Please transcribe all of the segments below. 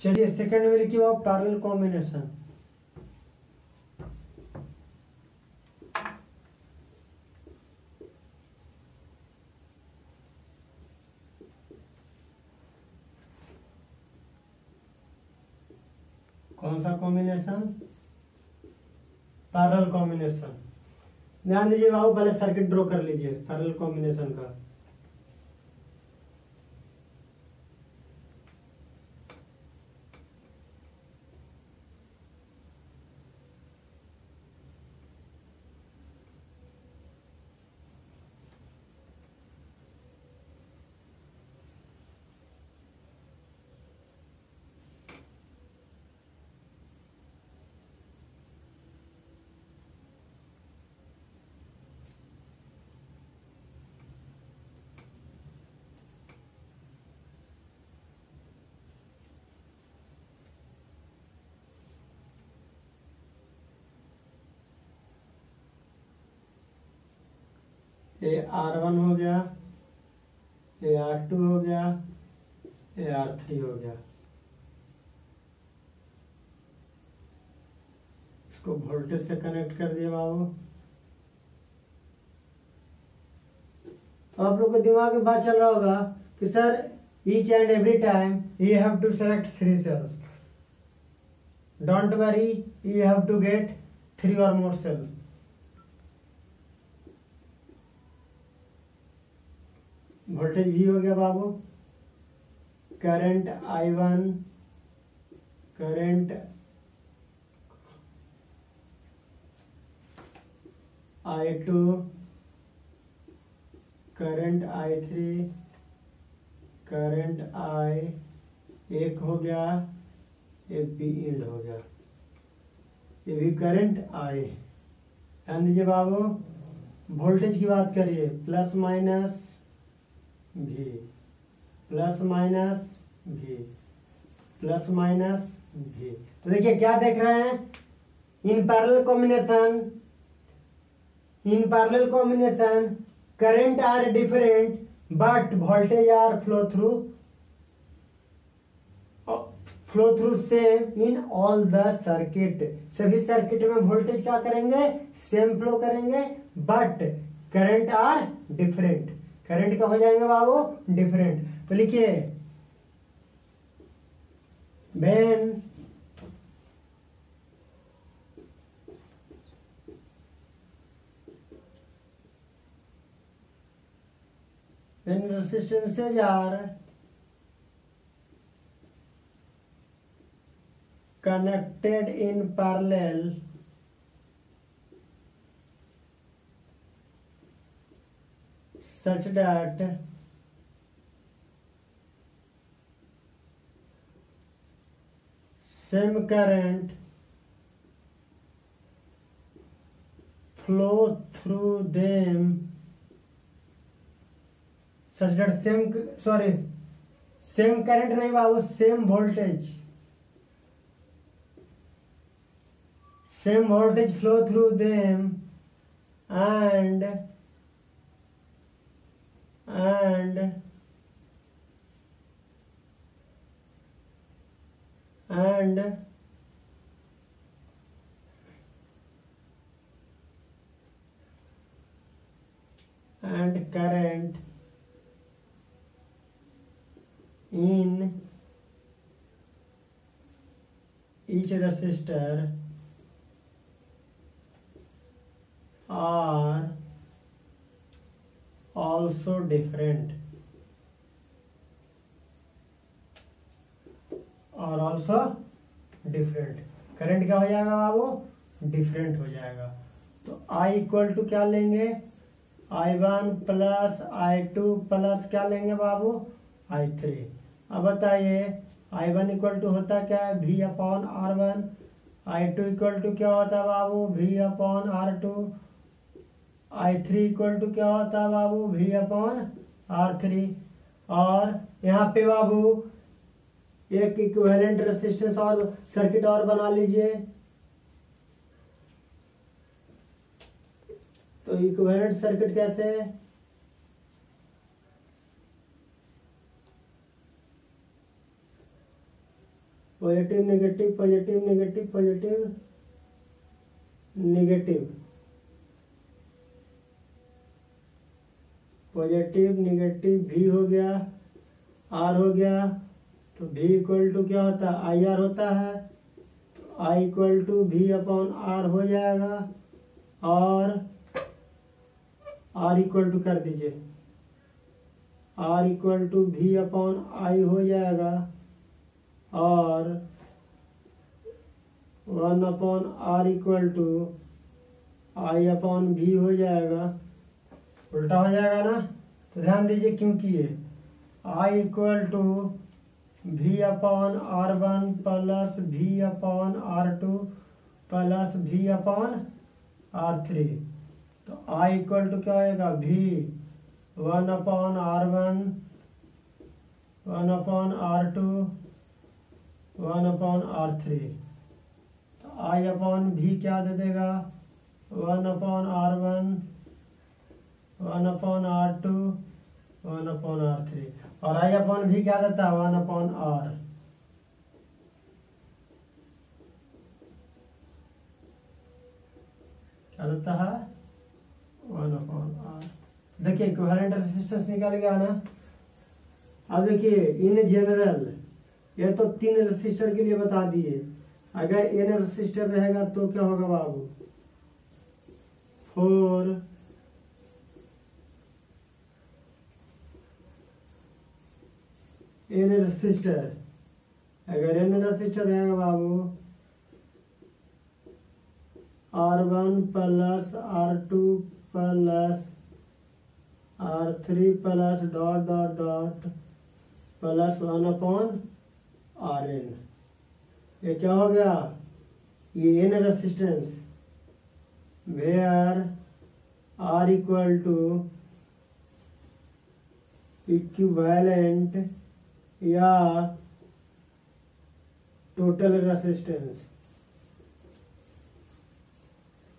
चलिए सेकंड में लिखिए आप पैरेलल कॉम्बिनेशन। कौन सा कॉम्बिनेशन? Parallel combination. ध्यान दीजिए बाबू, पहले सर्किट ड्रॉ कर लीजिए पैरेलल कॉम्बिनेशन का। ये R1 हो गया, ये R2 हो गया, ये R3 हो गया। इसको वोल्टेज से कनेक्ट कर दिया बाबू। आप लोग को दिमाग में बात चल रहा होगा कि sir each and every time you have to select 3 cells. Don't worry, you have to get 3 or more cells. Voltage V हो गया बाबू, current I1, current I2, current I3, current I एक हो गया, ये B इंड हो गया, ये भी करंट I। ध्यान दीजिए बाबू, वोल्टेज की बात करिए, plus minus V, plus minus V, plus minus V। तो देखिए क्या देख रहे हैं, in parallel combination current are different but voltage are flow through same in all the circuit. सभी सर्किट में वोल्टेज क्या करेंगे, सेम फ्लो करेंगे, but current are different. Current का हो जाएंगे बाबू डिफरेंट। तो लिखिए when resistances are connected in parallel, such that same current flow through them, such that same current नहीं बाबू, same voltage flow through them and current in each resistor are also different, current क्या हो जाएगा बाबू, different हो जाएगा। तो I equal to क्या लेंगे, I1 plus I2 plus क्या लेंगे बाबू, I3। अब बताइए I1 इक्वल टू होता क्या है, V upon R1, I2 equal to क्या होता है बाबू, V upon R2, I3 equal to क्या होता है बाबू, V अपॉन R3। और यहाँ पे बाबू एक इक्विवेलेंट रेजिस्टेंस और सर्किट और बना लीजिए। तो इक्विवेलेंट सर्किट कैसे है, positive negative positive negative positive negative positive negative भी हो गया, आर हो गया। तो v इक्वल टू क्या होता है, आई आर होता है। तो I equal to V upon R हो जाएगा, और R इक्वल टू कर दीजिए, R equal to V upon I हो जाएगा, और 1 upon R equal to I upon V हो जाएगा। उल्टा हो जाएगा ना, तो ध्यान दीजिए क्योंकि ये I equal to V upon R1 plus V upon R2 plus V upon R3। तो I इक्वल टू क्या होगा, V 1 upon R1 1 upon R2 1 upon R3। तो I अपॉन V क्या दे देगा, 1 upon R1 1 upon R2 1 upon R3, और I upon V क्या देता है, 1 अपॉन R। क्या देता है, 1 अपॉन R। देखिए इक्विवेलेंट रेजिस्टेंस निकल गया ना। अब देखिए इन जनरल ये तो 3 रेसिस्टर के लिए बता दिए, अगर n रेसिस्टर रहेगा तो क्या होगा बाबू, 4 n रेसिस्टर। अगर n रेसिस्टर रहेगा बाबू, R1 plus R2 plus R3 plus dot dot dot plus 1 upon Rn। ये क्या हो गया, ये n resistance where R equal to equivalent या टोटल रेसिस्टेंस।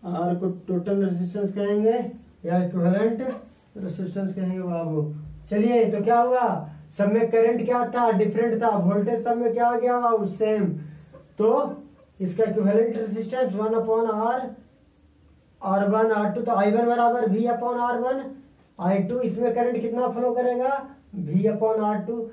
R को टोटल रेसिस्टेंस कहेंगे या इक्विवेलेंट रेसिस्टेंस कहेंगे बाबू। चलिए तो क्या हुआ, सब में करंट क्या था, डिफरेंट था, वोल्टेज सब में क्या आ गया बाबू, सेम। तो इसका equivalent resistance 1 upon R R1 R2। तो I1 बराबर V अपॉन R1, I2 इसमें करंट कितना फ्लो करेगा, V अपॉन R2।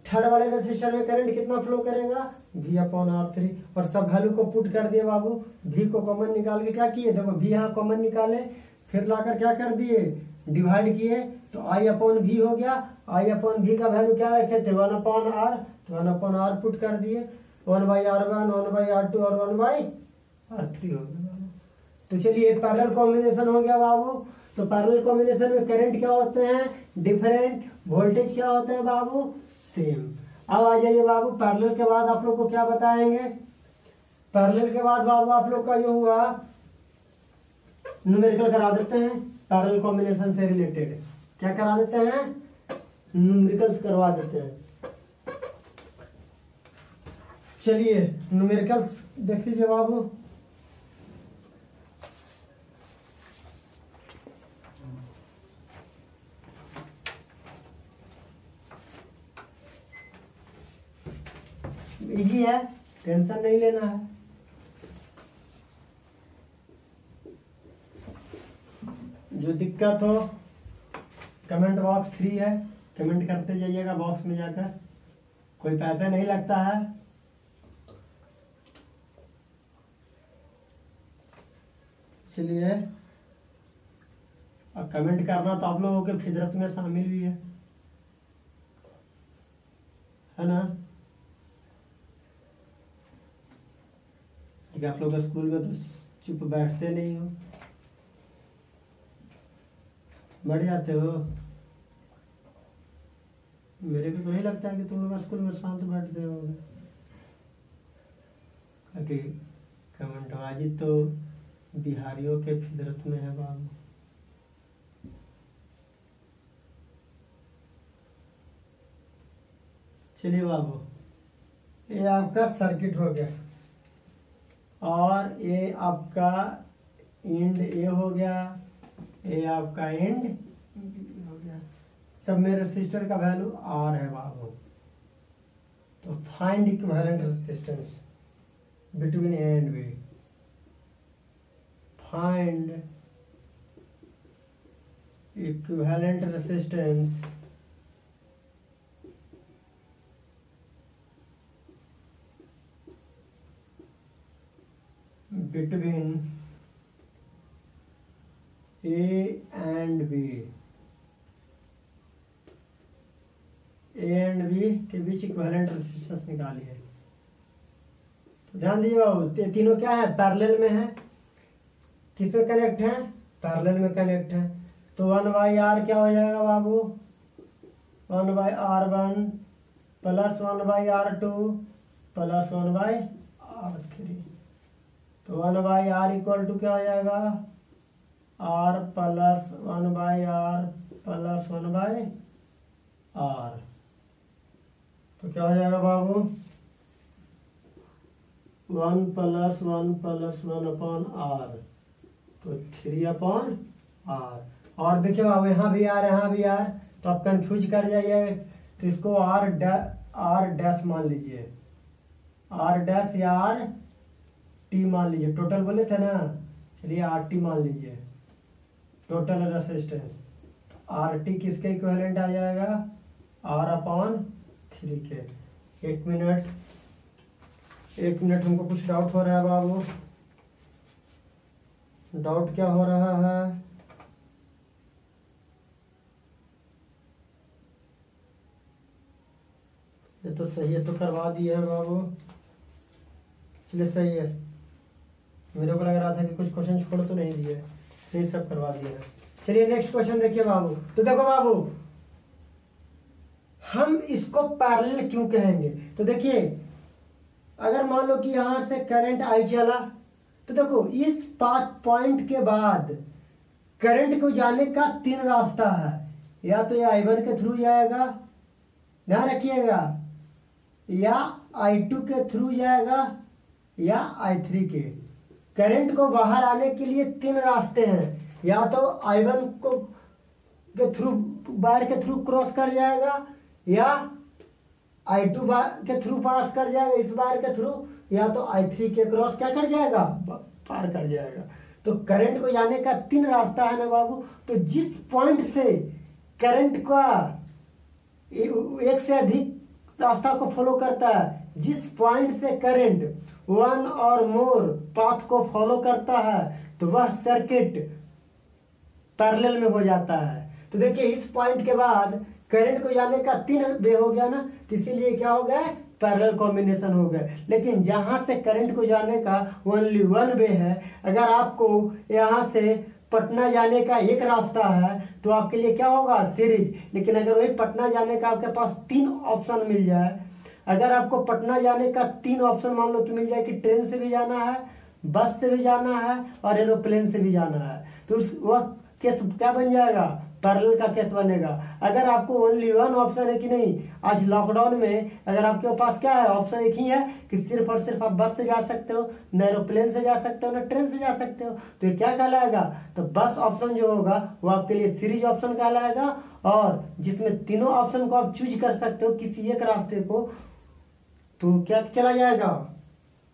थर्ड वाले रेसिस्टर में करंट कितना फ्लो करेगा, V अपॉन R3। और सब वैल्यू को पुट कर दिए बाबू, V को कॉमन निकाल के क्या किए, देखो V यहाँ कॉमन निकाले, फिर लाकर क्या कर दिए, डिवाइड किए। तो I अपॉन V हो गया, I अपॉन V का वैल्यू क्या रखे थे, 1 अपॉन R। तो 1 अपॉन R पुट कर दिए, 1 बाई R1 1 बाई R2 और 1 बाई R3 हो गया। तो चलिए पैरेलल कॉम्बिनेशन हो गया बाबू। तो पैरेलल कॉम्बिनेशन में करंट क्या होते हैं, डिफरेंट, वोल्टेज क्या होते हैं बाबू, सेम। अब आ जाइए बाबू, पैरेलल के बाद आप लोग को क्या बताएंगे, पैरेलल के बाद बाबू आप लोग का जो हुआ न्यूमेरिकल करा देते हैं, पैरेलल कॉम्बिनेशन से रिलेटेड क्या करा देते हैं, न्यूमेरिकल्स करवा देते हैं। चलिए न्यूमेरिकल्स देख लीजिए बाबू। इजी है, टेंशन नहीं लेना है। जो दिक्कत हो कमेंट बॉक्स फ्री है, कमेंट करते जाइएगा बॉक्स में जाकर, कोई पैसा नहीं लगता है। इसलिए और कमेंट करना तो आप लोगों के फितरत में शामिल भी है ना। आप लोग स्कूल में तो चुप बैठते नहीं हो, बैठ जाते हो। मेरे को तो नहीं लगता है कि तुम लोग स्कूल में शांत बैठते होगे, क्योंकि कमेंटबाजी तो बिहारियों के फितरत में है बाबू। चलिए बाबू, ये आपका सर्किट हो गया, और ये आपका इंड ए हो गया, ये आपका इंड बी हो गया। सब में रेसिस्टर का वैल्यू आर है बाबू। तो find equivalent resistance between A and B. Find equivalent resistance between A and B। A and B के बीच इक्विवेलेंट रेजिस्टेंस निकालिए। तो ध्यान दीजिए बाबू, तीनों क्या है, पैरेलल में है। किसमें कनेक्ट है, पैरेलल में कनेक्ट है। तो 1/r क्या हो जाएगा बाबू, 1/r1 plus 1/r2 plus 1/r3। तो 1/r इक्वल टू क्या हो जाएगा, r plus 1/r plus 1/r। तो क्या हो जाएगा बाबू, 1 प्लस 1 प्लस 1 अपॉन r, तो 3/r। और देखिए बाबू यहाँ भी r यहाँ भी r, तो आप कंफ्यूज कर जाइए। तो इसको r डैश मान लीजिए, r डैश या r टी मान लीजिए। टोटल बोले थे ना, चलिए आर टी मान लीजिए, टोटल रेजिस्टेंस। आर टी किसके इक्विवेलेंट आ जाएगा, r अपॉन 3 के। एक मिनट हमको कुछ डाउट हो रहा है बाबू। डाउट क्या हो रहा है, ये तो सही है, तो करवा दिए है बाबू। चलिए सही है, मेरे को लग रहा था कि कुछ क्वेश्चन छोड़ तो नहीं दिए, फिर सब करवा दिए हैं। चलिए नेक्स्ट क्वेश्चन देखिए बाबू। तो देखो बाबू, हम इसको पैरेलल क्यों कहेंगे, तो देखिए अगर मान लो कि यहां से करंट आई चला, तो देखो इस पॉइंट के बाद करंट को जाने का 3 रास्ता है। या तो ये I1 के थ्रू जाएगा, ध्यान रखिएगा, या I2 के थ्रू जाएगा, या I3 के। करंट को बाहर आने के लिए 3 रास्ते हैं। या तो I1 को के थ्रू, वायर के थ्रू क्रॉस कर जाएगा, या I2 के थ्रू पास कर जाएगा इस वायर के थ्रू, या तो I3 के क्रॉस क्या कर जाएगा, पार कर जाएगा। तो करंट को जाने का 3 रास्ता है ना बाबू। तो जिस पॉइंट से करंट का एक से अधिक रास्ता को फॉलो करता है, जिस पॉइंट से करंट 1 और मोर पाथ को फॉलो करता है, तो वह सर्किट पैरेलल में हो जाता है। तो देखिए इस पॉइंट के बाद करंट को जाने का 3 वे हो गया ना, तो इसीलिए क्या हो गया, पैरेलल कॉम्बिनेशन हो गया। लेकिन जहां से करंट को जाने का ओनली 1 वे है, अगर आपको यहां से पटना जाने का एक रास्ता है, तो आपके लिए क्या होगा, सीरीज। लेकिन अगर वही पटना जाने का आपके पास 3 ऑप्शन मिल जाए, अगर आपको पटना जाने का 3 ऑप्शन मान लो कि मिल जाए कि ट्रेन से भी जाना है, बस से भी जाना है और एरोप्लेन से भी जाना है, तो वह केस क्या बन जाएगा, पैरेलल का केस बनेगा। अगर आपको ओनली 1 ऑप्शन है कि नहीं, आज लॉकडाउन में अगर आपके पास क्या है, ऑप्शन एक ही है कि सिर्फ और सिर्फ आप बस से जा सकते हो, न एरोप्लेन से जा सकते हो, न ट्रेन से जा सकते हो, तो ये क्या कहलाएगा, तो बस ऑप्शन जो होगा वो आपके लिए सीरीज ऑप्शन कहलाएगा। और जिसमें तीनों ऑप्शन को आप चूज कर सकते हो किसी एक रास्ते को, तो क्या चला जाएगा,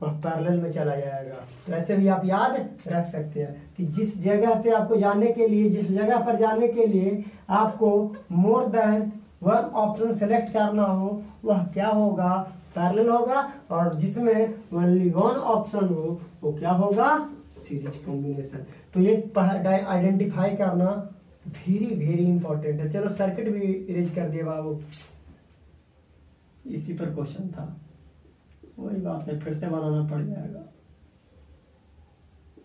वह पैरेलल में चला जाएगा। तो ऐसे भी आप याद रख सकते हैं कि जिस जगह से आपको जाने के लिए, जिस जगह पर जाने के लिए आपको मोर देन 1 ऑप्शन सेलेक्ट करना हो, वह क्या होगा, पैरेलल होगा। और जिसमें ओनली 1 ऑप्शन हो वो क्या होगा, सीरीज कॉम्बिनेशन। तो ये आइडेंटिफाई करना वेरी वेरी इंपॉर्टेंट है। चलो सर्किट भी इरेज कर दिए बाबू, इसी पर क्वेश्चन था, वही बात है, फिर से बनाना पड़ जाएगा।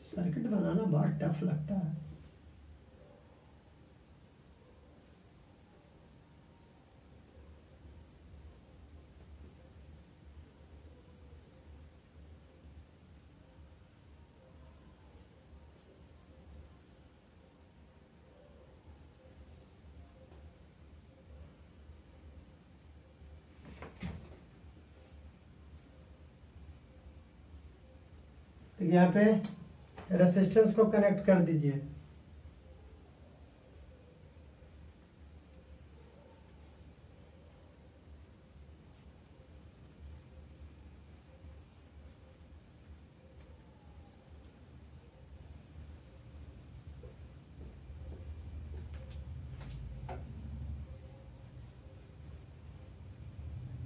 सर्किट बनाना बहुत टफ लगता है। तो यहाँ पे रेसिस्टेंस को कनेक्ट कर दीजिए।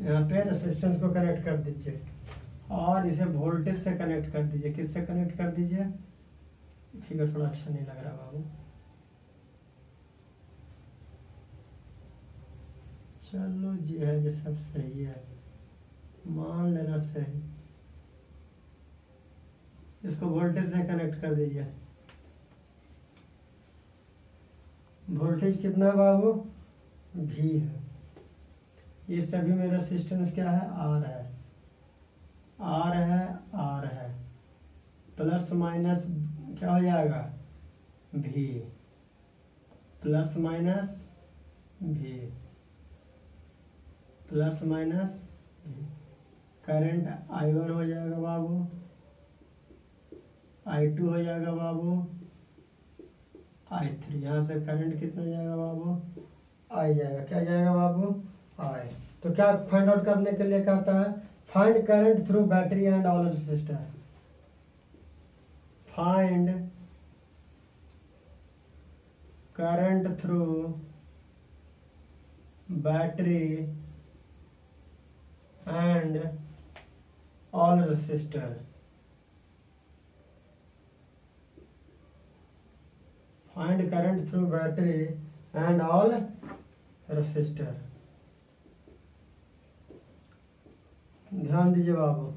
यहाँ पे रेसिस्टेंस को कनेक्ट कर दीजिए और इसे वोल्टेज से कनेक्ट कर दीजिए। किससे कनेक्ट कर दीजिए? फिगर थोड़ा अच्छा नहीं लग रहा बाबू। चलो जी है जो सब सही है, मान लेना सही। इसको वोल्टेज से कनेक्ट कर दीजिए। वोल्टेज कितना है बाबू? V है। ये सभी में रेसिस्टेंस क्या है? R है। R है, R है, प्लस माइनस क्या हो जाएगा? V, plus minus V, plus minus V। Current I1 हो जाएगा बाबू, I2 हो जाएगा बाबू, I3। यहाँ से करंट कितना जाएगा बाबू? I जाएगा। क्या जाएगा बाबू? I। तो क्या फाइंड आउट करने के लिए कहता है? Find current through battery and all resistor. Find current through battery and all resistor. Find current through battery and all resistor. ध्यान दीजिए बाबू,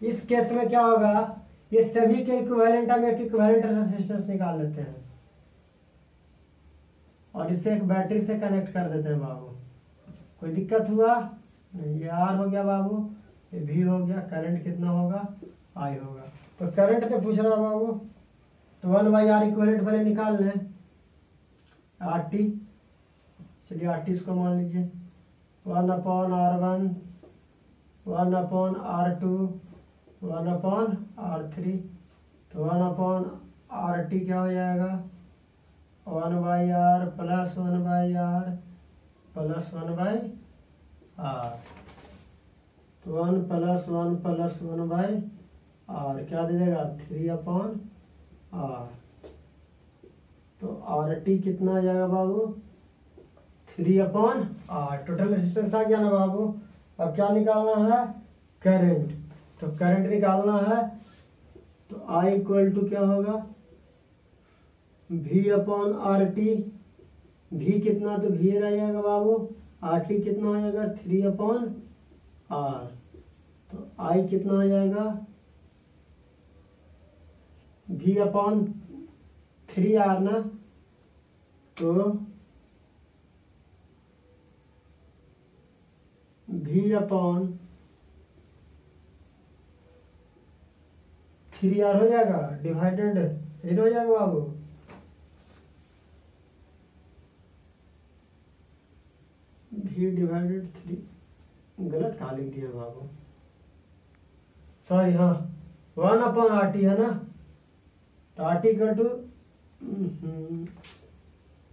इस केस में क्या होगा? ये सभी के इक्विवेलेंट हम एक इक्विवेलेंट रेसिस्टेंस निकाल लेते हैं और इसे एक बैटरी से कनेक्ट कर देते हैं बाबू। कोई दिक्कत हुआ नहीं? ये R हो गया बाबू, ये V हो गया। करंट कितना होगा? I होगा। तो करंट पे पूछ रहा बाबू, तो 1/R इक्विवेलेंट पहले निकाल लें। RT, चलिए RT इसको मान लीजिए 1/R1, 1/R2, 1/R3। तो 1/RT क्या हो जाएगा? 1/R plus 1/R plus 1/R। तो 1 प्लस 1 प्लस 1/R क्या दे देगा? 3/R। तो RT कितना आ जाएगा बाबू? 3/R। टोटल रेजिस्टेंस आ गया ना बाबू। अब क्या निकालना है? करंट। तो करंट निकालना है तो I इक्वल टू क्या होगा? V/RT। V कितना? तो V रह जाएगा बाबू। RT कितना हो जाएगा? 3/R। तो I कितना हो जाएगा? V/3R ना। तो V/3R हो जाएगा, डिवाइडेड 8 हो जाएगा बाबू। V/3 गलत कहा लिख दिया बाबू, सॉरी। हाँ 1/RT है ना। तो RT इक्वल टू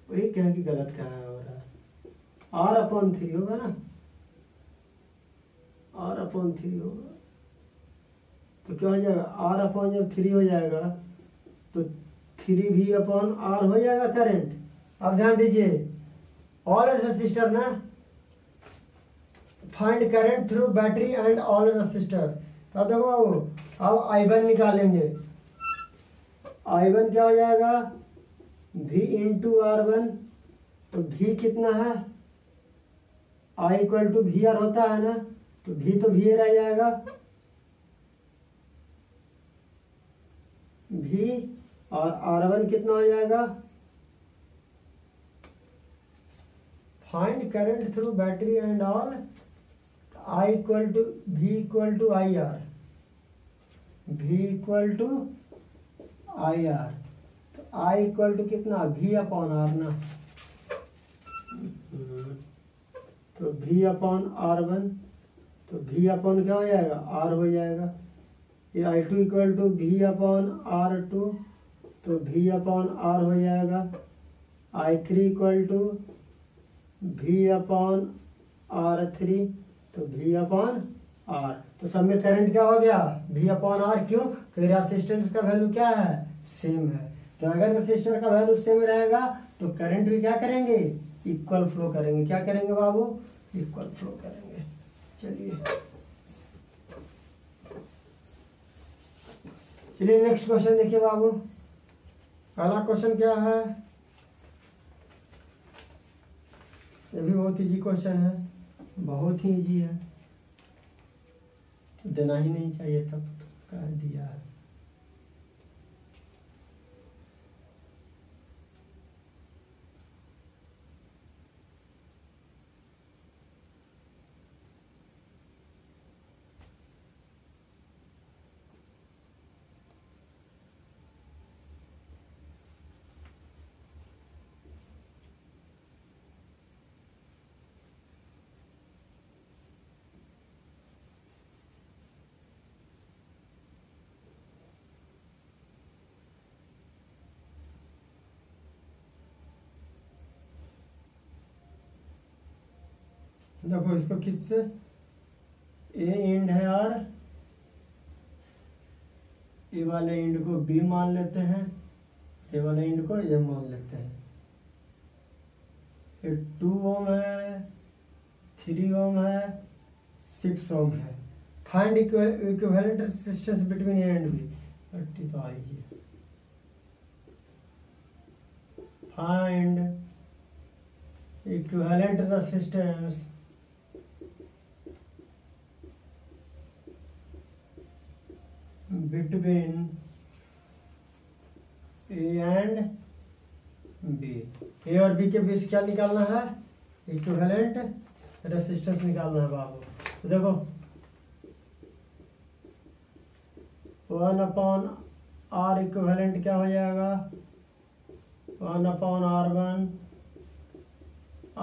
वही कहें कि गलत कहा हो रहा है। R/3 होगा ना। R/3 होगा तो क्या हो जाएगा? R/3 हो जाएगा तो 3V/R हो जाएगा करंट। अब ध्यान दीजिए, ऑल रेसिस्टर ना। Find current through battery and all resistor. तो देखो बाबू, अब I1 निकालेंगे। I1 क्या हो जाएगा? V/R1। तो V कितना है? I इक्वल टू VR होता है ना। तो V तो V रह जाएगा। V और R1 कितना हो जाएगा? Find current through battery and all. I equal to V equal to IR। V equal to IR। तो I इक्वल टू कितना? V/R ना। तो V/R1। तो V/ क्या हो जाएगा? R हो जाएगा। ये I2 इक्वल टू V/R2। तो V/R हो जाएगा। I3 equal to V/R3। तो V/R। तो सब में करंट क्या हो गया? V/R। क्यों? तो रेजिस्टेंस का वैल्यू क्या है? सेम है। तो अगर रेजिस्टेंस का वैल्यू सेम रहेगा तो करंट भी क्या करेंगे? इक्वल फ्लो करेंगे। क्या करेंगे बाबू? इक्वल फ्लो करेंगे। चलिए नेक्स्ट क्वेश्चन देखिए बाबू। पहला क्वेश्चन क्या है, ये भी बहुत इजी क्वेश्चन है, बहुत ही इजी है, देना ही नहीं चाहिए तब तो कह दिया है। देखो इसको किससे, ए एंड है और ए वाले एंड को बी मान लेते हैं, ए वाले एंड को ए मान लेते हैं। ये 2 ओम है, 3 ओम है, 6 ओम है। Find equivalent resistance between A and B. तो आइए find equivalent resistance between A and B. A और बी के बीच क्या निकालना है, इक्विवेलेंट रेजिस्टेंस निकालना है बाबू। तो देखो 1/R इक्विवेलेंट क्या हो जाएगा, 1/R1,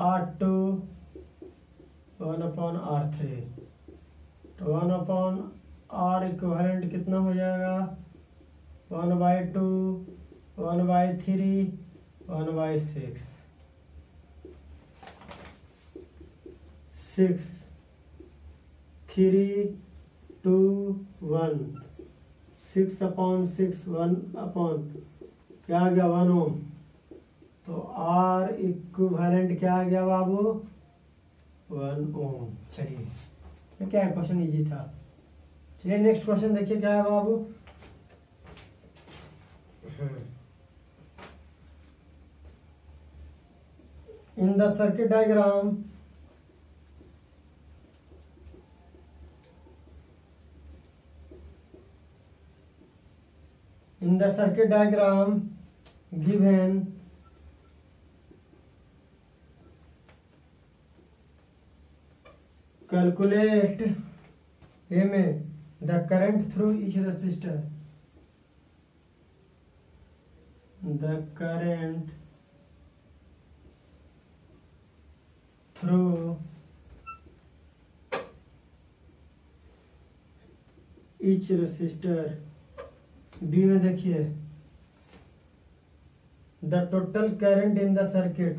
R2, 1/R3। तो 1/R इक्विवेलेंट कितना हो जाएगा, 1/2, 1/3, 1/6। 6, 3, 2, 1, 6/6, 1 क्या आ गया, 1 ओम। तो R इक्विवेलेंट क्या आ गया बाबू, 1 ओम। चलिए ये क्या है, क्वेश्चन इजी था। चलिए नेक्स्ट क्वेश्चन देखिए क्या है बाबू। In the circuit diagram given calculate A में the current through each resistor, the current through each resistor। B में देखिए the total current in the circuit,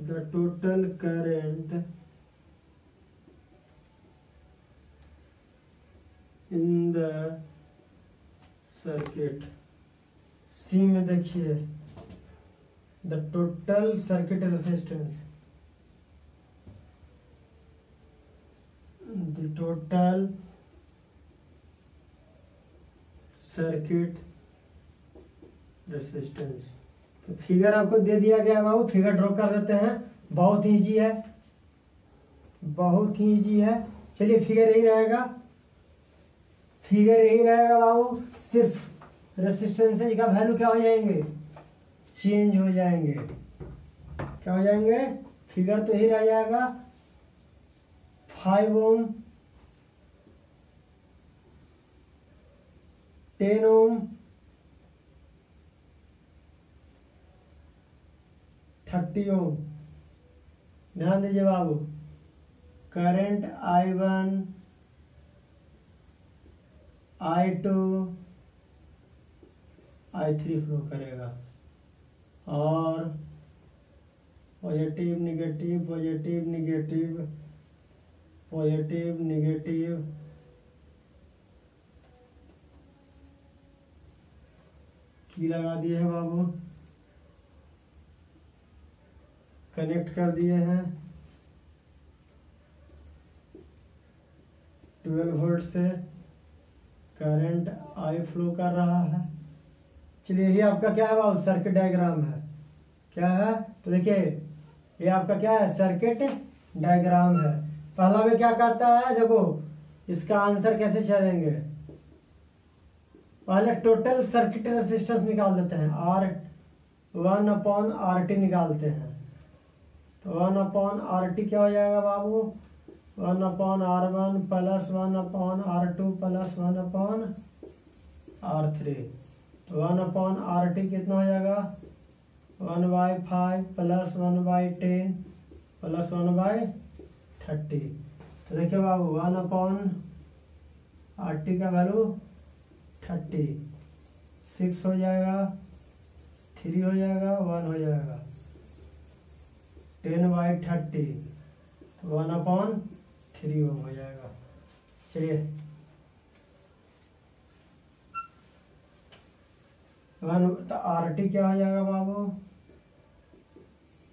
the total current in the circuit। C में देखिए the total circuit resistance, the total circuit resistance. तो figure आपको दे दिया गया है बाबू, figure draw कर देते हैं। बहुत ही इजी है, बहुत ही इजी है। चलिए फिगर यही रहेगा, फिगर यही रहेगा बाबू। सिर्फ रेजिस्टेंस का वैल्यू क्या हो जाएंगे, चेंज हो जाएंगे। क्या हो जाएंगे, फिगर तो यही रह जाएगा। 5 ओम, 10 ओम, 30 ओम। ध्यान दीजिए बाबू, current I1, I2, I3 flow करेगा और positive negative, positive negative, positive negative, की लगा दिए है बाबू। कनेक्ट कर दिए हैं 12 वोल्ट से, करंट आई फ्लो कर रहा है। चलिए ये आपका क्या है बाबू, सर्किट डायग्राम है। क्या है तो देखिए ये आपका क्या है, सर्किट डायग्राम है। पहला में क्या कहता है, देखो इसका आंसर कैसे चलेंगे। पहले टोटल सर्किट रेजिस्टेंस निकाल देते हैं, R1/RT निकालते हैं। तो 1/RT क्या हो जाएगा बाबू, 1/R1 plus 1/R2 plus 1/R3। तो 1/RT कितना हो जाएगा, 1/5 प्लस 1/10 प्लस 1/30। तो देखिए बाबू 1/RT का वैल्यू 30, 6 हो जाएगा, 3 हो जाएगा, 1 हो जाएगा, 10/30 तो 1/3 ओम हो जाएगा। चलिए 1 तो RT क्या हो जाएगा बाबू,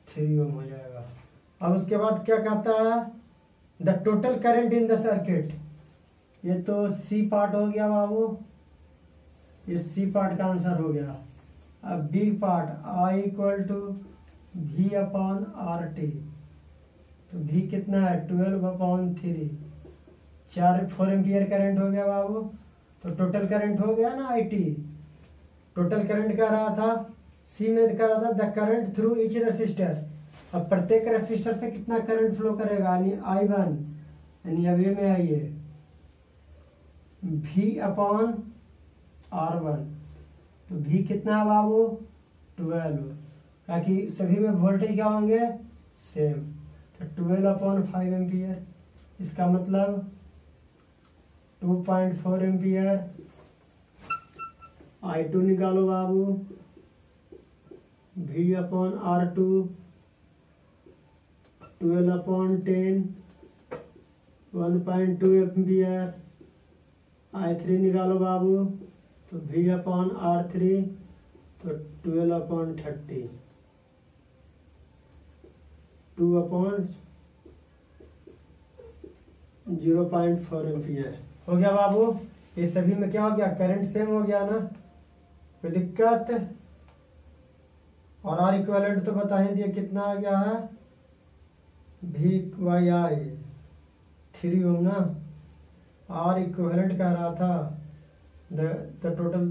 3 ओम हो जाएगा। अब उसके बाद क्या कहता है, the total current in the circuit. ये तो सी पार्ट हो गया बाबू, ये सी पार्ट का आंसर हो गया। अब बी पार्ट, I = V/RT। तो V कितना है, 12/3, 4 एम्पियर करंट हो गया बाबू। तो टोटल करंट हो गया ना IT। टोटल करंट कह रहा था, सी में कह रहा था the current through each resistor. अब प्रत्येक रेसिस्टर से कितना करंट फ्लो करेगा, यानी I1, यानी अब ये में आइए V/R1। तो V कितना है बाबू, 12, ताकि सभी में वोल्टेज क्या होंगे, सेम। तो 12/5 एम्पियर, इसका मतलब 2.4 एम्पियर। I2 निकालो बाबू, V/R2 12/10, 1.2 एम्पियर। I3 निकालो बाबू, तो V/R3 तो 12/30, 2/0.4 एम्पियर हो गया बाबू। ये सभी में क्या हो गया, करंट सेम हो गया ना, कोई दिक्कत। और R इक्विवेलेंट तो बता ही दिए कितना आ गया है, V/I 3 ओम ना। R इक्विवेलेंट कह रहा था द टोटल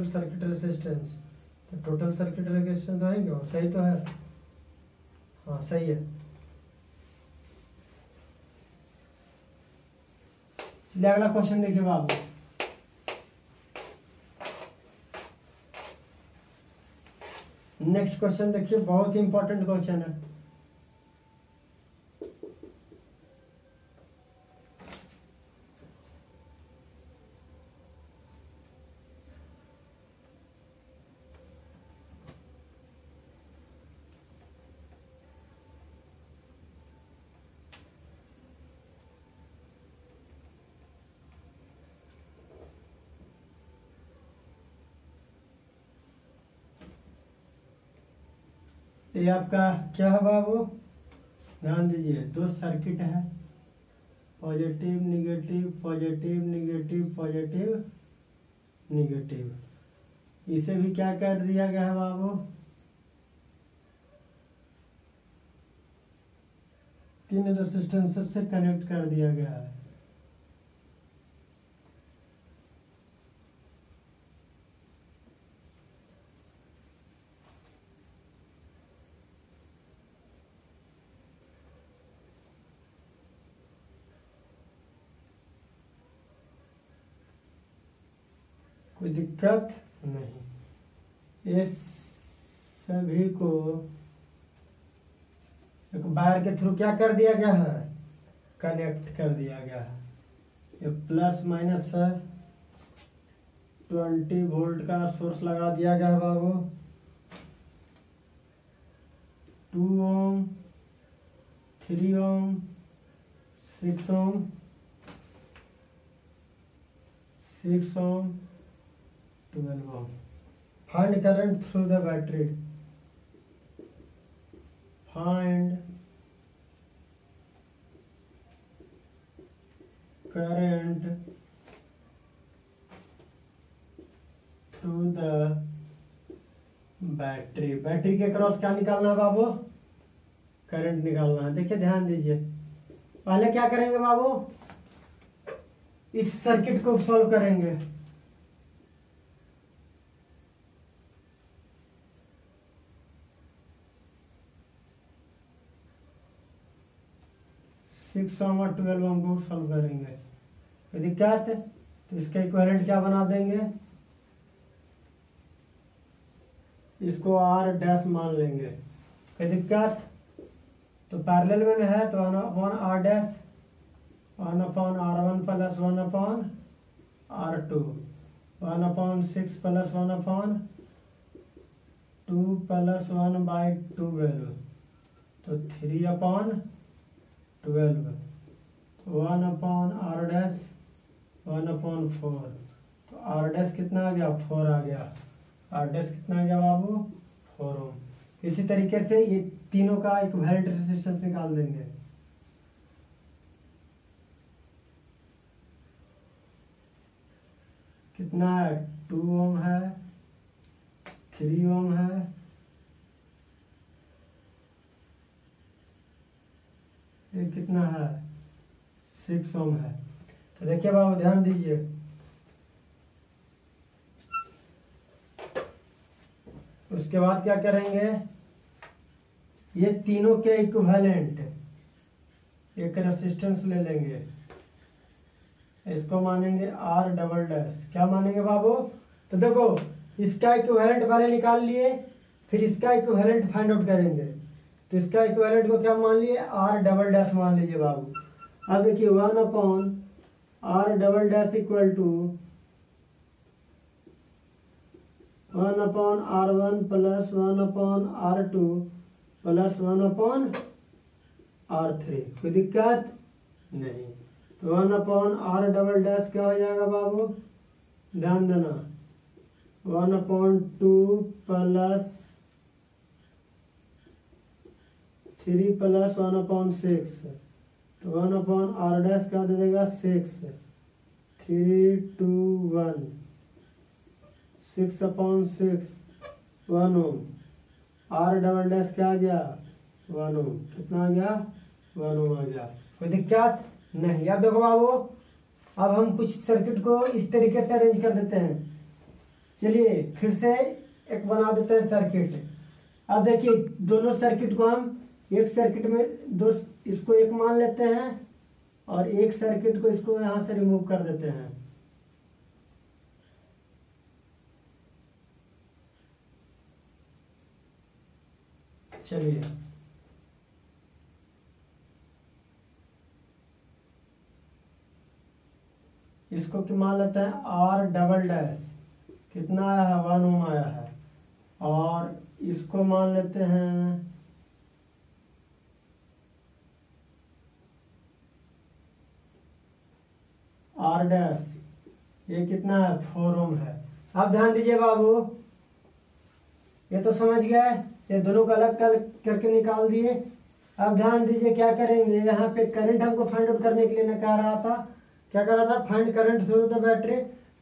सर्किट रेजिस्टेंस। तो टोटल सर्किट रेजिस्टेंस है क्या, सही तो है, हाँ सही है। चलिए अगला क्वेश्चन देखिए बाबू। नेक्स्ट क्वेश्चन देखिए, बहुत ही इंपॉर्टेंट क्वेश्चन है। ये आपका क्या है बाबू, ध्यान दीजिए, दो सर्किट है, positive negative, positive negative, positive negative. इसे भी क्या कर दिया गया है बाबू, 3 रेजिस्टेंस से कनेक्ट कर दिया गया है। कोई दिक्कत नहीं। ये सभी को एक वायर के थ्रू क्या कर दिया गया है, कनेक्ट कर दिया गया है। ये प्लस माइनस है, 20 वोल्ट का सोर्स लगा दिया गया है बाबू। 2 ohm, 3 ohm, 6 ohm, 6 ohm, 12 ohm. Find current through the battery, find current through the battery. Battery के क्रॉस क्या निकालना है बाबू? करंट निकालना है। देखिए ध्यान दीजिए, पहले क्या करेंगे बाबू, इस सर्किट को सॉल्व करेंगे। सिक्स और 12 ओम को सॉल्व करेंगे। यदि दिक्कत तो इसका इक्विवेलेंट क्या बना देंगे, इसको आर डैश मान लेंगे। कोई दिक्कत तो पैरेलल में है तो 1 upon R dash, 1 upon R1 plus 1 upon R2, 1 upon 6 plus 1 upon 2 plus 1 by 12, तो 3 upon 12, 1 upon R dash 1 upon 4, तो आर डैश कितना आ गया? 4 आ गया। आर डैश कितना आ गया बाबू? 4 ओम। इसी तरीके से ये तीनों का इक्विवेलेंट रेजिस्टेंस निकाल देंगे। कितना है? 2 ओम है, 3 ओम है, ये कितना है? 6 ओम है। तो देखिए बाबू ध्यान दीजिए, उसके बाद क्या करेंगे, ये तीनों के इक्विवेलेंट एक रेजिस्टेंस ले लेंगे, इसको मानेंगे आर डबल डैश। क्या मानेंगे बाबू? तो देखो इसका इक्विवेलेंट पहले निकाल लिए, फिर इसका इक्विवेलेंट फाइंड आउट करेंगे। तो इसका इक्विवेलेंट को क्या मान लिए? आर डबल डैश मान लीजिए बाबू। अब देखिए 1 upon R double dash equal to 1 upon R1 plus 1 upon R2 plus 1 upon R3। कोई दिक्कत नहीं। तो 1 अपॉन आर डबल डैश क्या हो जाएगा बाबू? ध्यान देना, 1 अपॉन 2 प्लस 3 प्लस 1 अपॉन 6, तो 1 अपॉन आर डैश क्या दे देगा? 6, 3 2 1, 6 upon 6 1 ohm. R double dash क्या आ गया? 1 ओम। कितना आ गया? 1 ओम आ गया। कोई दिक्कत नहीं। याद देखो बाबू, अब हम कुछ सर्किट को इस तरीके से अरेंज कर देते हैं। चलिए फिर से एक बना देते हैं सर्किट। अब देखिए दोनों सर्किट को हम एक सर्किट में दो, इसको एक मान लेते हैं और एक सर्किट को इसको यहां से रिमूव कर देते हैं। चलिए इसको क्या मान लेते हैं? आर डबल डैश कितना आया है? 1 ओम आया है। और इसको मान लेते हैं आर डैश, ये कितना है? 4 ओम है। अब ध्यान दीजिए बाबू, ये तो समझ गए, ये दोनों को अलग करके निकाल दिए। अब ध्यान दीजिए क्या करेंगे, यहाँ पे करंट हमको फाइंड आउट करने के लिए मैं कह रहा था, क्या कर रहा था? Find current through the battery.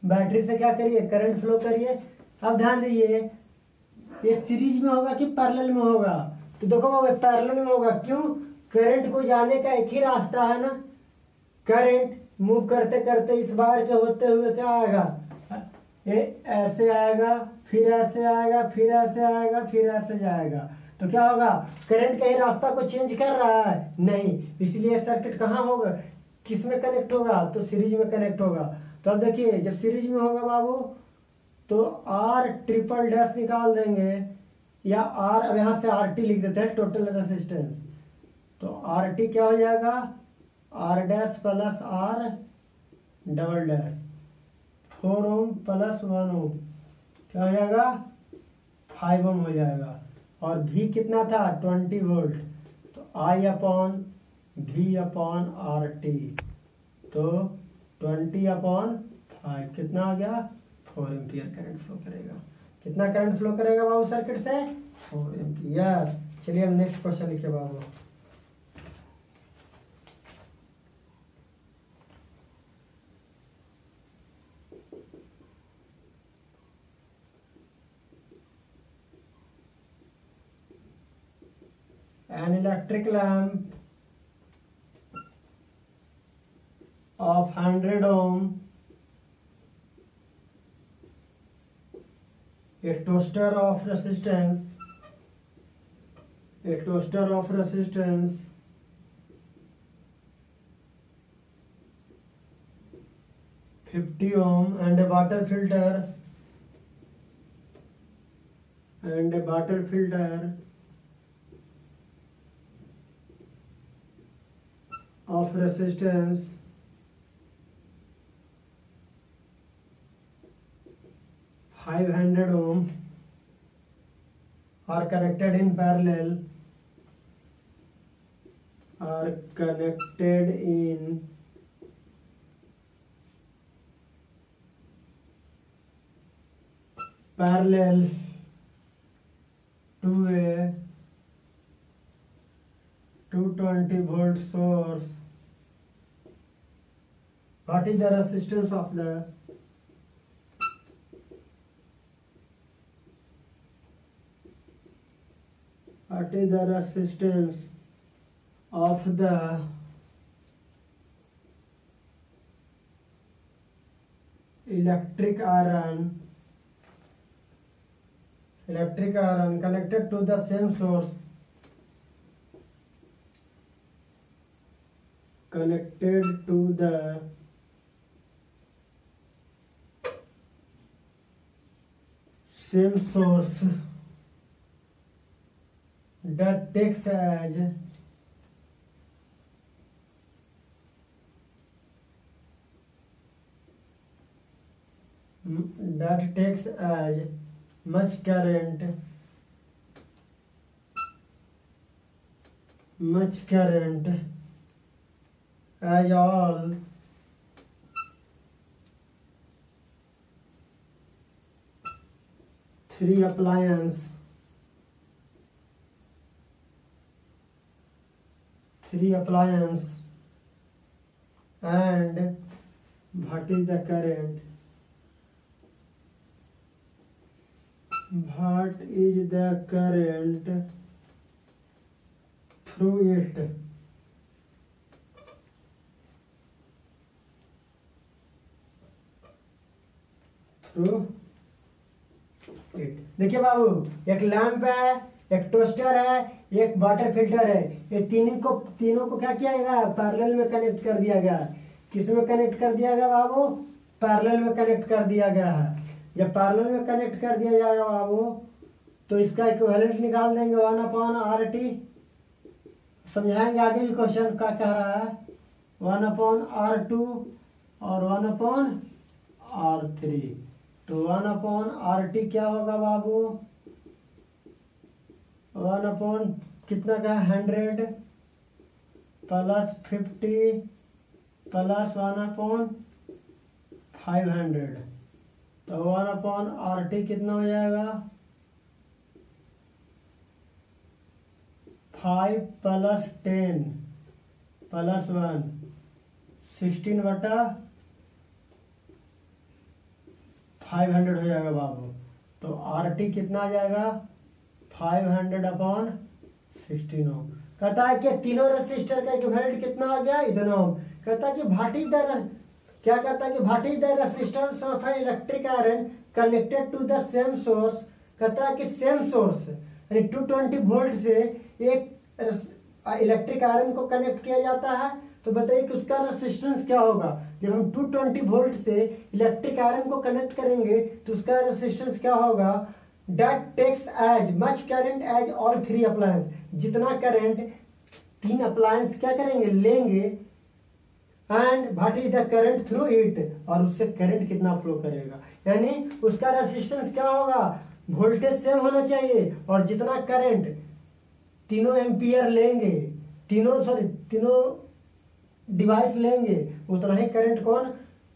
Battery से क्या करिए? करंट फ्लो करिए। अब ध्यान दीजिए, ये सीरीज में होगा कि पैरेलल में होगा? तो देखो बाबू पैरेलल में होगा। क्यों? करंट को जाने का एक ही रास्ता है ना। करंट मूव करते करते इस बार के होते हुए क्या आएगा? ये ऐसे आएगा, फिर ऐसे आएगा, फिर ऐसे आएगा, फिर ऐसे जाएगा। तो क्या होगा? करंट कहीं रास्ता को चेंज कर रहा है? नहीं। इसलिए सर्किट कहाँ होगा, किस में कनेक्ट होगा? तो सीरीज में कनेक्ट होगा। तो अब देखिए जब सीरीज में होगा बाबू तो आर ट्रिपल डैश निकाल देंगे, या आर, अब यहां से आर टी लिख देते हैं, टोटल रेजिस्टेंस। तो आर टी क्या हो जाएगा? R dash plus R double dash, 4 ohm plus 1 ohm क्या हो जाएगा? 5 ओम हो जाएगा। और भी कितना था? 20 वोल्ट। तो आई अपॉन भी अपॉन आर टी, तो 20 अपॉन 5 कितना आ गया? 4 एम्पियर करंट फ्लो करेगा। कितना करंट फ्लो करेगा बाबू सर्किट से? 4 एम्पियर। चलिए हम नेक्स्ट क्वेश्चन लिखे बाबू। An electric lamp of 100 ohm, a toaster of resistance 50 ohm, and a water filter of resistance 500 ohm are connected in parallel to a 220 volt source. What is the resistance of the electric iron connected to the same source that takes as much current as all three appliances and what is the current through it. देखिए बाबू, एक lamp है, एक toaster है, एक water filter है। ये तीनों को क्या किया गया? पैरेलल में कनेक्ट कर दिया गया। किस में कनेक्ट कर दिया गया बाबू? पैरेलल में कनेक्ट कर दिया गया है। जब पैरेलल में कनेक्ट कर दिया जाएगा बाबू, तो इसका इक्विवेलेंट निकाल देंगे 1/RT। समझाएंगे आगे भी क्वेश्चन क्या कह रहा है। 1/R2 और 1/R3। तो 1/RT क्या होगा बाबू? 1 कितना का 100 प्लस 50 प्लस 1/500। तो 1/RT कितना हो जाएगा? 5 प्लस 10 प्लस 1 16/500 हो जाएगा बाबू। तो RT कितना आ जाएगा? 500/16 ओम। कहता है कि तीनों रेसिस्टर का इक्विवेलेंट कितना आ गया? इतना ओम। कहता है कि क्या कहता है कि भाटी the resistance of an electric iron connected to the same source. कहता है कि सेम सोर्स यानी 220 वोल्ट से एक इलेक्ट्रिक आयरन को कनेक्ट किया जाता है। तो बताइए कि उसका रेसिस्टेंस क्या होगा? जब हम 220 वोल्ट से इलेक्ट्रिक आयरन को कनेक्ट करेंगे तो उसका रेसिस्टेंस क्या होगा? That takes as much current as all three appliances। जितना करंट तीन अप्लायंस क्या करेंगे? लेंगे। And what is the current through it, और उससे करंट कितना फ्लो करेगा, यानी उसका रेजिस्टेंस क्या होगा? वोल्टेज सेम होना चाहिए, और जितना करंट तीनों एम्पियर लेंगे, तीनों डिवाइस लेंगे, उतना ही करंट कौन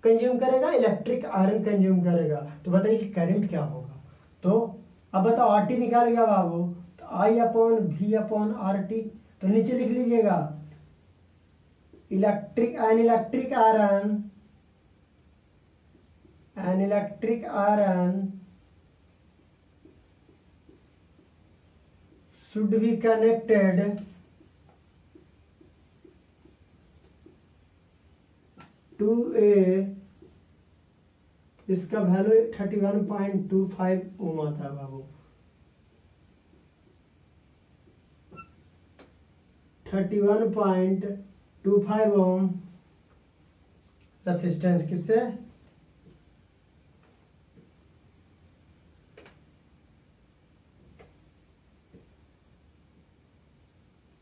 कंज्यूम करेगा? इलेक्ट्रिक आयरन कंज्यूम करेगा। तो बताइए कि करंट क्या होगा? तो अब बताओ RT निकालेगा बाबू। तो I/V/RT। तो नीचे लिख लीजिएगा electric iron should be connected to a, इसका वैल्यू 31.25 ओम आता है बाबू। 31.25 ओम रेसिस्टेंस किससे,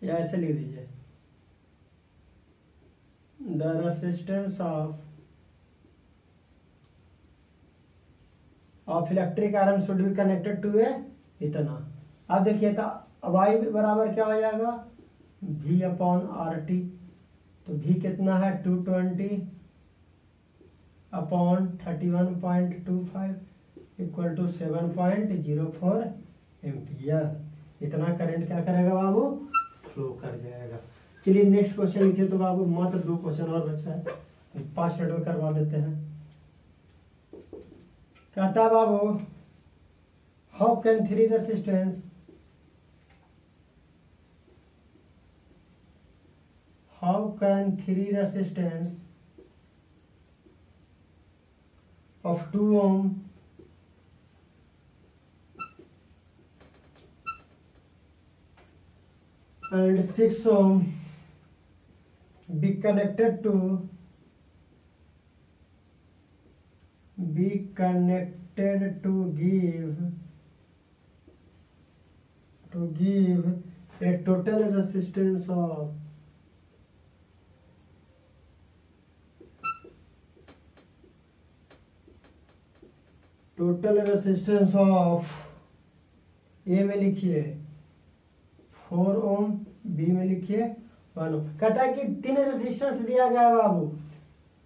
या ऐसे लिख दीजिए the resistance of electric iron should be connected to a इतना। अब देखिए तो वाई बराबर क्या हो जाएगा V/RT। तो V कितना है 220 अपॉन 31.25 इक्वल टू 7.04 एम्पियर। इतना करंट क्या करेगा बाबू, फ्लो कर जाएगा। चलिए नेक्स्ट क्वेश्चन लिखिए। तो बाबू मात्र 2 क्वेश्चन और बचा है, 5 मिनट में करवा देते हैं। कहता है बाबू how can three resistance of 2 ohm and 6 ohm be connected to give a total resistance of ए में लिखिए 4 ओम, बी में लिखिए 1 ओम। कहता है कि 3 रेजिस्टेंस दिया गया है बाबू,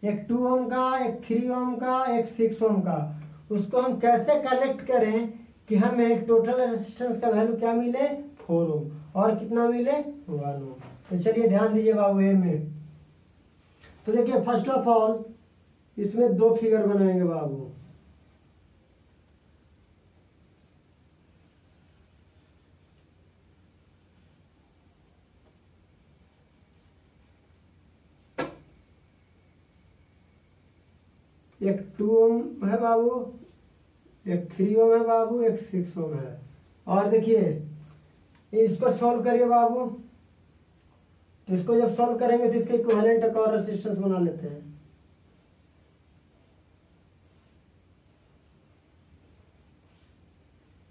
एक 2 ओम का, एक 3 ओम का, एक 6 ओम का। उसको हम कैसे कलेक्ट करें कि हमें टोटल रेजिस्टेंस का वैल्यू क्या मिले 4 ओम और कितना मिले 1 ओम। तो चलिए ध्यान दीजिए बाबू ए में। तो देखिए फर्स्ट ऑफ ऑल इसमें 2 फिगर बनाएंगे बाबू। एक 2 ओम है बाबू, एक 3 ओम है बाबू, एक 6 ओम है। और देखिए इसको सॉल्व करिए बाबू। तो इसको जब सॉल्व करेंगे तो इसके इक्विवेलेंट एक और रेजिस्टेंस बना लेते हैं।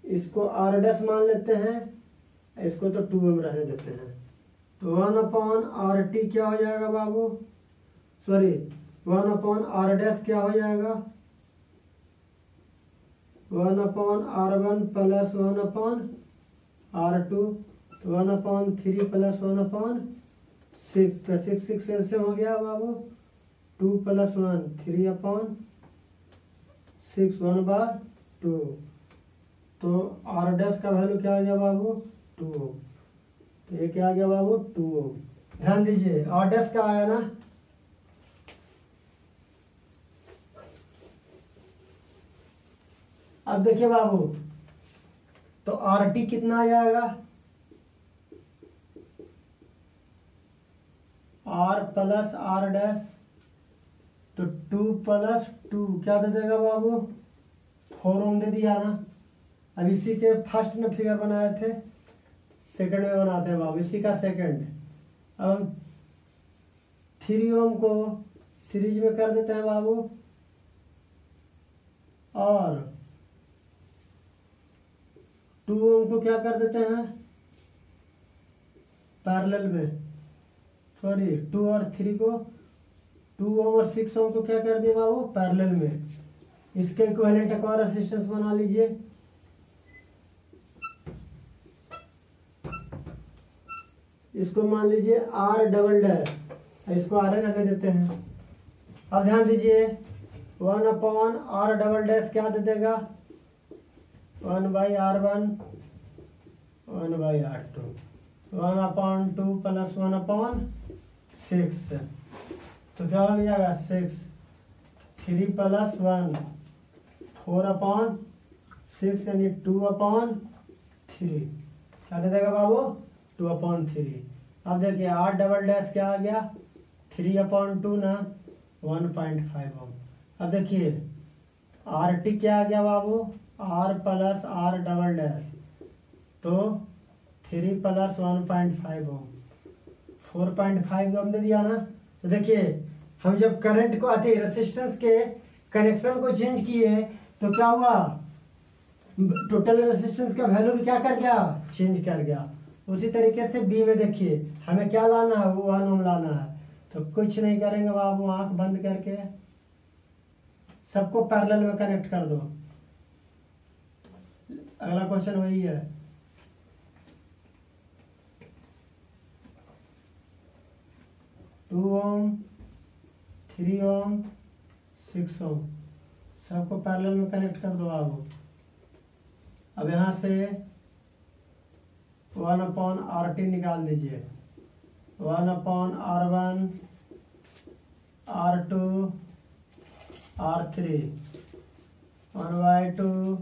इसको R डैश मान लेते हैं, इसको तो 2 ओम रहने देते हैं। तो 1/RT क्या हो जाएगा बाबू, सॉरी 1/R डैश क्या हो जाएगा 1/R1 प्लस 1/R2। तो 1/3 प्लस 1/6। तो 6 से हो गया बाबू 2 प्लस 1 3/6 1/2। तो R डैश का वैल्यू क्या आ गया बाबू 2 ओम। तो ये क्या आ गया बाबू 2 ओम। ध्यान दीजिए R डैश का आया ना। अब देखिए बाबू तो RT कितना आ जाएगा, R प्लस R डैश। तो 2 प्लस 2 क्या दे देगा बाबू 4 ओम दे दिया ना। अब इसी के फर्स्ट में फिगर बनाए थे, सेकंड में बनाते हैं बाबू इसी का सेकंड। अब हम 3 ओम को सीरीज में कर देते हैं बाबू और 2 ओम को क्या कर देते हैं पैरेलल में, सॉरी 2 और 3 को 2 ओम और 6 ओम को क्या कर दिया बाबू पैरेलल में। इसके इक्विवेलेंट एक और रेजिस्टेंस बना लीजिए। इसको मान लीजिए R डबल डैश, इसको R रहने देते हैं। अब ध्यान दीजिए 1/R डबल डैश क्या दे देगा 1/R1 1/R2, 1/2 प्लस 1/6, तो क्या हो जाएगा 6, 3 प्लस 1 4/6 यानी 2/3, क्या दे देगा बाबू 2/3। अब देखिए R डबल डैश क्या आ गया 3/2 ना 1.5 ओम। अब देखिए RT क्या आ गया बाबू R plus R double dash, तो 3 प्लस 1.5 ओम, 4.5 ओम दे दिया ना। तो देखिए हम जब करंट को आते रेसिस्टेंस के कनेक्शन को चेंज किए तो क्या हुआ, टोटल रेसिस्टेंस का वैल्यू भी क्या कर गया, चेंज कर गया। उसी तरीके से बी में देखिए हमें क्या लाना है, 1 ओम लाना है। तो कुछ नहीं करेंगे बाबू, आंख बंद करके सबको पैरेलल में कनेक्ट कर दो। अगला क्वेश्चन वही है, टू ओम 3 ओम 6 ओम सबको पैरेलल में कनेक्ट कर दो बाबू। अब यहां से 1/RT निकाल दीजिए, 1/R1 R2 R3, 1/2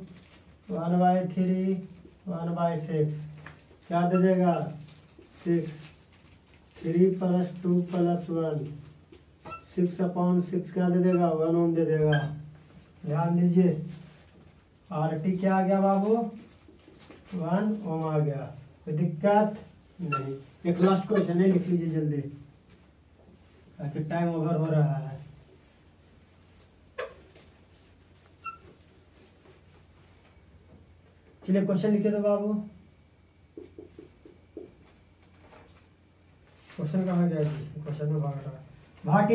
1/3 1/6, क्या दे देगा 6, 3 प्लस 2 प्लस 1, 6/6 क्या दे देगा 1 ओम दे देगा। ध्यान दीजिए RT क्या आ गया बाबू 1 ओम आ गया, कोई दिक्कत नहीं। एक लास्ट क्वेश्चन है, लिख लीजिए जल्दी ताकि टाइम ओवर हो रहा है। चलिए क्वेश्चन लिखे दो बाबू। क्वेश्चन कहाँ गया, क्वेश्चन में भाग रहा है। व्हाट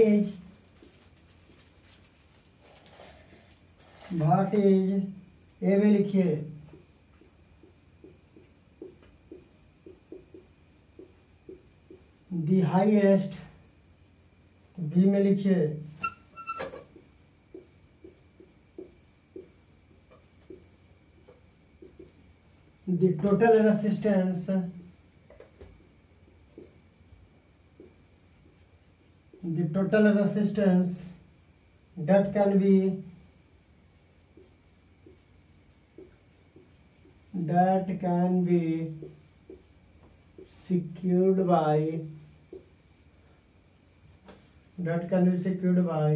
इज ए में लिखिए दी हाईएस्ट, बी में लिखिए दी total resistance, the total resistance that can be secured by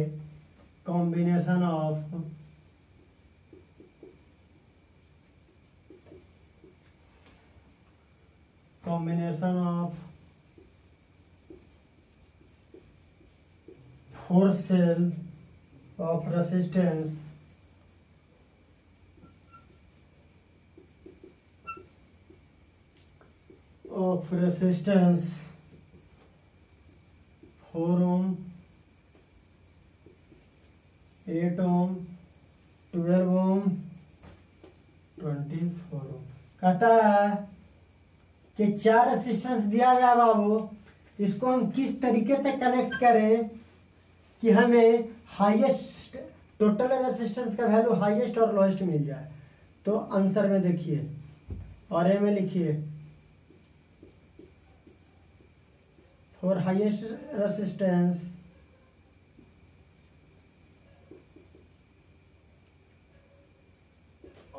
combination of four cell of resistance of resistance 4 ohm, 8 ohm, 12 ohm, 24 ohm। कहता है कि 4 रेसिस्टेंस दिया गया बाबू, इसको हम किस तरीके से कनेक्ट करें कि हमें हाईएस्ट टोटल रेसिस्टेंस का वैल्यू हाईएस्ट और लोएस्ट मिल जाए। तो आंसर में देखिए और ए में लिखिए for highest resistance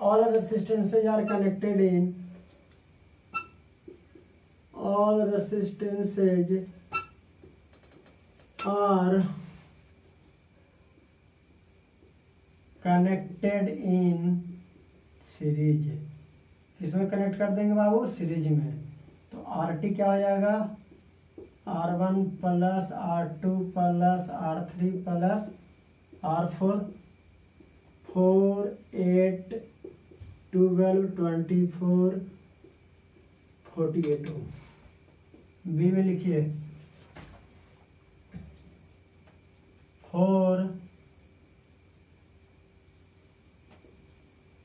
all resistances are connected in series. इसमें कनेक्ट कर देंगे बाबू सीरीज में। तो RT क्या हो जाएगा R1 plus R2 plus R3 plus R4, 4 8 12 24 48 ओम। बी में लिखिए for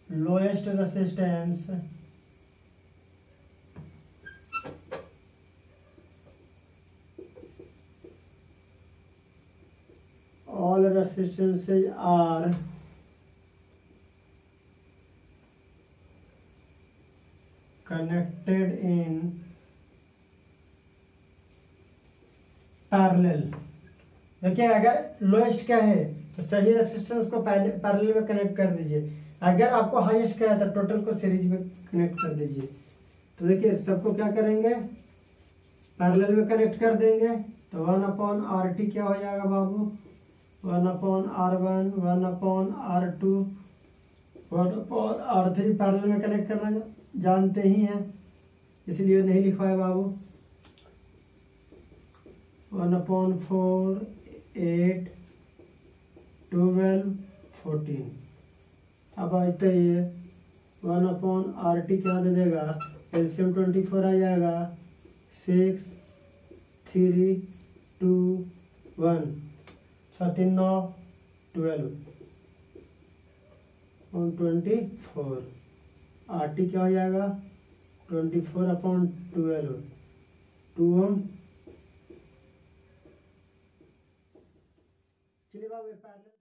lowest resistance all resistances are connected in parallel. देखिए अगर लोएस्ट क्या है तो सभी रेजिस्टेंस को पैरेलल में कनेक्ट कर दीजिए, अगर आपको हाईएस्ट क्या है तो टोटल को सीरीज में कनेक्ट कर दीजिए। तो देखिए सबको क्या करेंगे, पैरेलल में कनेक्ट कर देंगे तो 1/RT क्या हो जाएगा बाबू, 1/R1, 1/R2, 1/R3 पैरेलल में कनेक्ट करना जानते ही हैं, इसलिए नहीं लिखवाए बाबू। 1/4, 8, 12, 14। अब आता ये 1/RT क्या दे देगा, एलसीएम 24 आ जाएगा, 6, 3, 2, 1, 6 3 9 12 और 24। RT क्या हो जाएगा 24/12, 2 ओम। चलिए बाबू